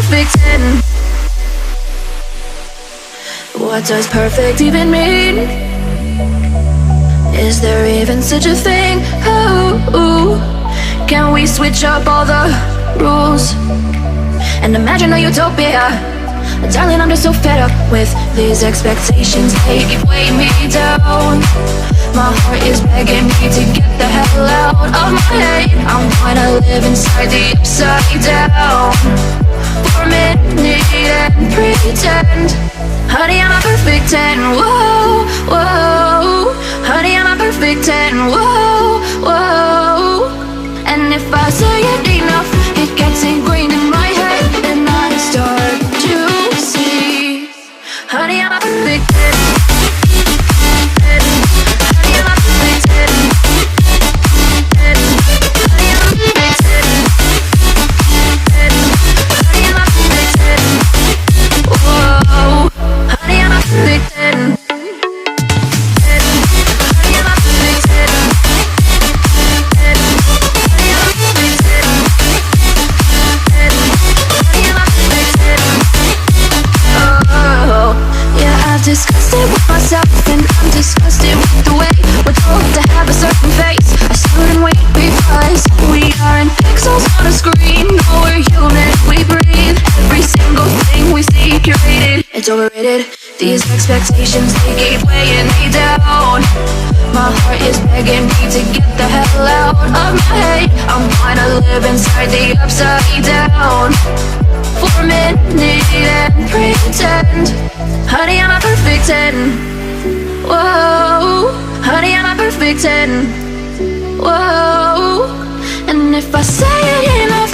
perfect 10. What does perfect even mean? Is there even such a thing? Oh, can we switch up all the rules and imagine a utopia? Darling, I'm just so fed up with these expectations. They keep weighing me down. My heart is begging me to get the hell out of my head. I'm gonna live inside the upside down for a minute and pretend. Honey, I'm a perfect 10. Whoa, whoa. Honey, I'm a perfect 10. Whoa, whoa. And if I say it enough, it gets ingrained in my head, and I start to see. Honey, I'm a perfect 10. Honey, I'm a perfect 10. Honey, I'm a perfect 10. Honey, I'm a perfect 10. Whoa. Honey, I'm a perfect 10. Disgusted with myself, and I'm disgusted with the way we're told to have a certain face. I stood and wait because we aren't pixels on a screen. No, we're human, we breathe. Every single thing we see curated, it's overrated. These expectations, they keep weighing me down. My heart is begging me to get the hell out of my head. I'm gonna live inside the upside down for a minute and pretend. Honey, I'm a perfect 10. Whoa. Honey, I'm a perfect 10. Whoa. And if I say it enough,